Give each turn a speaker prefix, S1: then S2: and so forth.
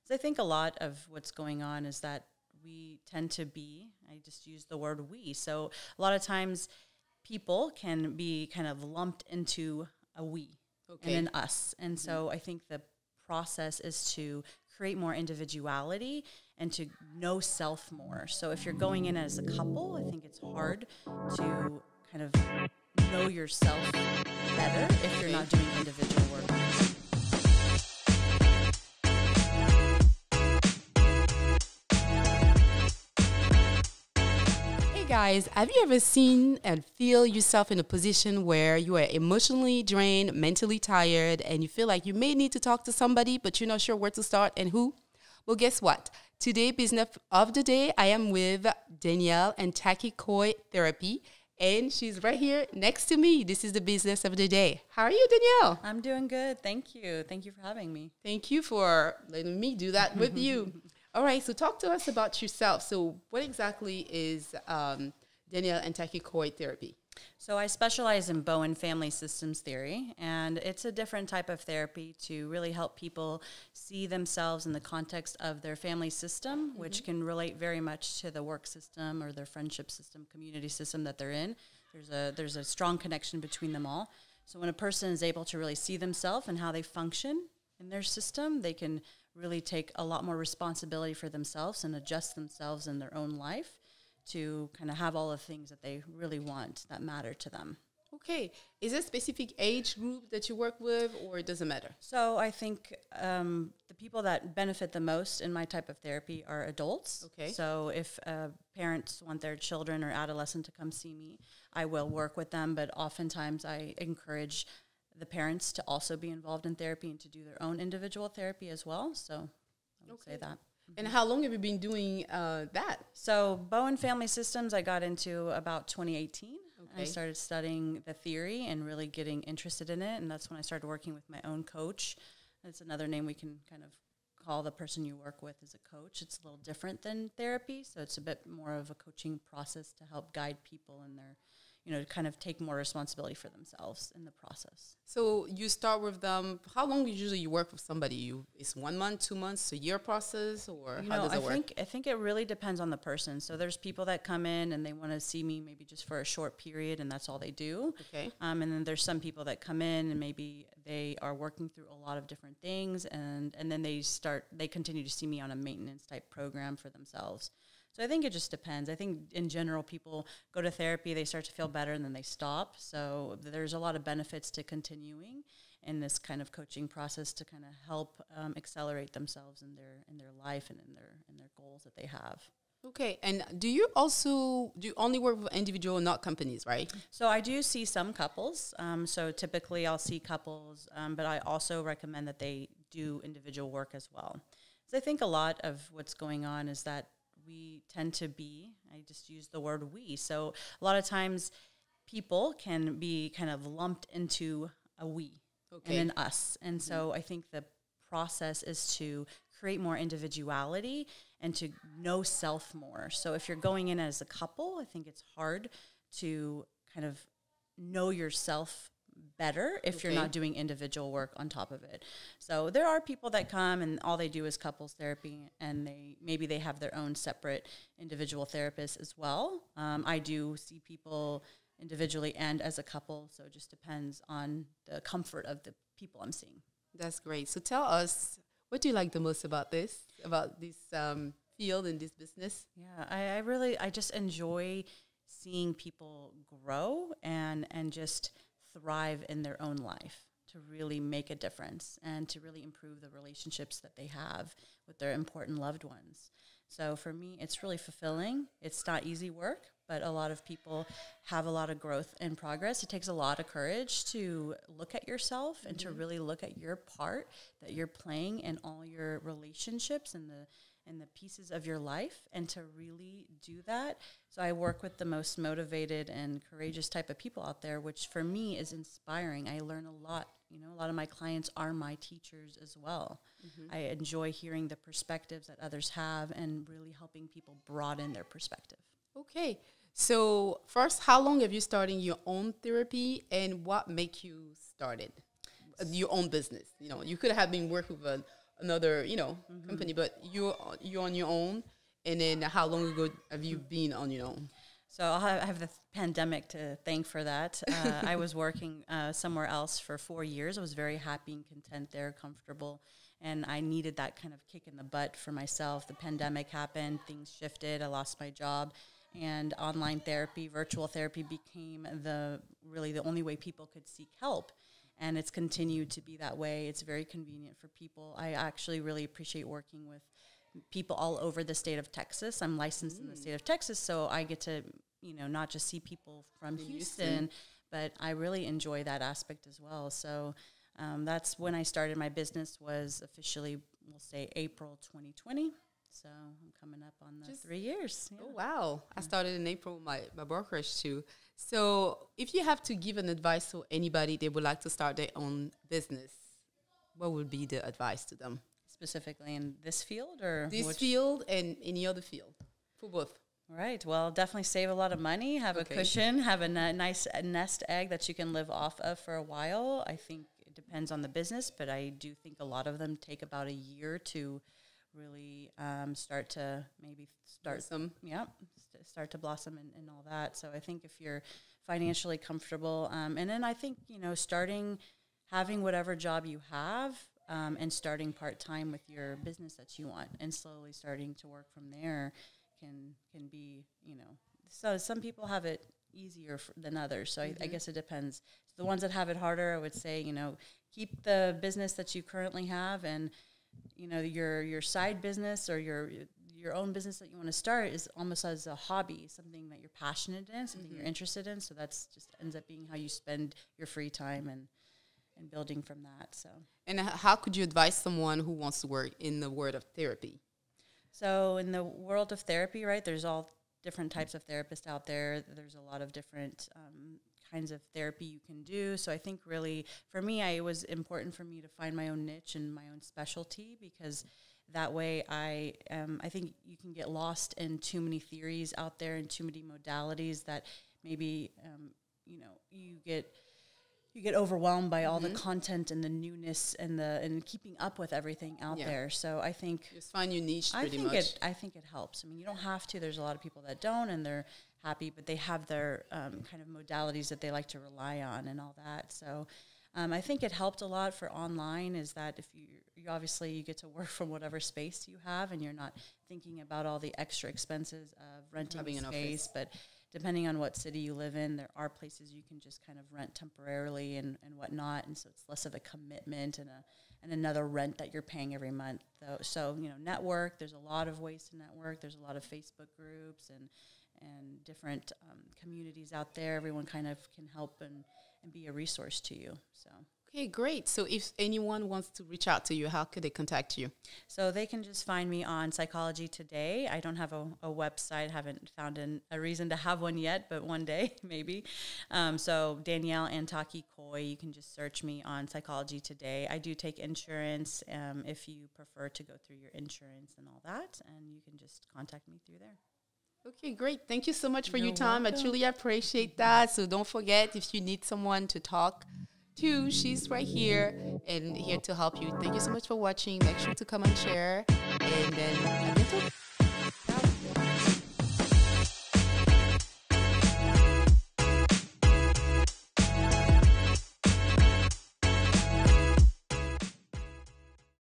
S1: So I think a lot of what's going on is that we tend to be, I just use the word we. So a lot of times people can be kind of lumped into a we and an us. And so I think the process is to create more individuality and to know self more. So if you're going in as a couple, I think it's hard to kind of know yourself better if you're not doing individual work.
S2: Guys, have you ever seen and feel yourself in a position where you are emotionally drained, mentally tired, and you feel like you may need to talk to somebody, but you're not sure where to start and who? Well, guess what? Today, business of the day, I am with Danielleantakicoytherapy, and she's right here next to me. This is the business of the day. How are you, Danielle?
S1: I'm doing good. Thank you. Thank you for having me.
S2: Thank you for letting me do that with you. All right, so talk to us about yourself. So what exactly is Danielle Antaki Coy therapy?
S1: So I specialize in Bowen family systems theory, and it's a different type of therapy to really help people see themselves in the context of their family system, which can relate very much to the work system or their friendship system, community system that they're in. There's a strong connection between them all. So when a person is able to really see themselves and how they function in their system, they can really take a lot more responsibility for themselves and adjust themselves in their own life to kind of have all the things that they really want that matter to them.
S2: Okay. Is there a specific age group that you work with, or it doesn't matter?
S1: So I think the people that benefit the most in my type of therapy are adults.
S2: Okay.
S1: So if parents want their children or adolescent to come see me, I will work with them, but oftentimes I encourage the parents to also be involved in therapy and to do their own individual therapy as well. So I would say that.
S2: And how long have you been doing that?
S1: So Bowen Family Systems, I got into about 2018.
S2: Okay.
S1: I started studying the theory and really getting interested in it. And that's when I started working with my own coach. That's another name we can kind of call the person you work with as a coach. It's a little different than therapy. So it's a bit more of a coaching process to help guide people in their, to kind of take more responsibility for themselves in the process.
S2: So you start with them. How long usually you work with somebody? It's 1 month, 2 months, a year process, or how does it work?
S1: I think it really depends on the person. So there's people that come in and they want to see me maybe just for a short period, and that's all they do.
S2: Okay.
S1: And then there's some people that come in and maybe they are working through a lot of different things, and then they continue to see me on a maintenance type program for themselves. So I think it just depends. I think in general, people go to therapy, they start to feel better, and then they stop. So there's a lot of benefits to continuing in this kind of coaching process to kind of help accelerate themselves in their life and in their goals that they have.
S2: Okay, and do you only work with individual, not companies, right?
S1: So I do see some couples. So typically I'll see couples, but I also recommend that they do individual work as well. So I think a lot of what's going on is that we tend to be, I just use the word we. So a lot of times people can be kind of lumped into a we and an us. And so I think the process is to create more individuality and to know self more. So if you're going in as a couple, I think it's hard to kind of know yourself better if you're not doing individual work on top of it. So there are people that come and all they do is couples therapy, and maybe they have their own separate individual therapists as well. I do see people individually and as a couple, so it just depends on the comfort of the people I'm seeing.
S2: That's great. So tell us, what do you like the most about this field and this business?
S1: Yeah, I just enjoy seeing people grow and just thrive in their own life, to really make a difference and to really improve the relationships that they have with their important loved ones. So for me, it's really fulfilling. It's not easy work, but a lot of people have a lot of growth and progress. It takes a lot of courage to look at yourself and to really look at your part that you're playing in all your relationships and the pieces of your life, and to really do that. So I work with the most motivated and courageous type of people out there, which for me is inspiring. I learn a lot. A lot of my clients are my teachers as well. I enjoy hearing the perspectives that others have and really helping people broaden their perspective.
S2: Okay. So first, how long have you started your own therapy, and what made you start it? Your own business? You could have been working with another, company, but you're on your own. And then how long ago have you been on your own?
S1: So I have the pandemic to thank for that. I was working somewhere else for 4 years. I was very happy and content there, comfortable. And I needed that kind of kick in the butt for myself. The pandemic happened, things shifted, I lost my job. And online therapy, virtual therapy became really the only way people could seek help. And it's continued to be that way. It's very convenient for people. I actually really appreciate working with people all over the state of Texas. I'm licensed in the state of Texas, so I get to, not just see people from Houston, but I really enjoy that aspect as well. So that's when I started my business, was officially, we'll say, April 2020. So I'm coming up on the 3 years. Yeah.
S2: Oh, wow. I started in April, my brokerage too. So if you have to give an advice to anybody that would like to start their own business, what would be the advice to them?
S1: Specifically in this field, or
S2: this field and any other field, for both?
S1: Right. Well, definitely save a lot of money, have a cushion, have a nice nest egg that you can live off of for a while. I think it depends on the business, but I do think a lot of them take about a year to really start to start to blossom and all that. So I think if you're financially comfortable, and then I think, having whatever job you have, and starting part-time with your business that you want, and slowly starting to work from there can be, so some people have it easier than others. So I guess it depends. The ones that have it harder, I would say, keep the business that you currently have, and, your side business or your own business that you want to start is almost as a hobby, something that you're passionate in, something you're interested in. So that's just ends up being how you spend your free time and building from that. So,
S2: and how could you advise someone who wants to work in the world of therapy?
S1: So in the world of therapy, right, there's all different types of therapists out there. There's a lot of different kinds of therapy you can do. So I think really for me, it was important for me to find my own niche and my own specialty, because that way I think you can get lost in too many theories out there and too many modalities that maybe, you get overwhelmed by all the content and the newness and keeping up with everything out there. So I think
S2: just find your niche pretty much.
S1: I think it helps. I mean, you don't have to. There's a lot of people that don't, and they're happy, but they have their kind of modalities that they like to rely on and all that. So I think it helped a lot for online, is that if you obviously you get to work from whatever space you have, and you're not thinking about all the extra expenses of renting a space, but depending on what city you live in, there are places you can just kind of rent temporarily and whatnot, and so it's less of a commitment and another rent that you're paying every month. So network. There's a lot of ways to network. There's a lot of Facebook groups and different communities out there. Everyone kind of can help and be a resource to you. So.
S2: Okay, great. So if anyone wants to reach out to you, how could they contact you?
S1: So they can just find me on Psychology Today. I don't have a website, haven't found a reason to have one yet, but one day, maybe. So Danielle Antaki Coy, you can just search me on Psychology Today. I do take insurance if you prefer to go through your insurance and all that, and you can just contact me through there.
S2: Okay, great. Thank you so much for your time. Welcome. I truly appreciate that. So don't forget, if you need someone to talk to, she's right here and here to help you. Thank you so much for watching. Make sure to come and share. And then à bientôt.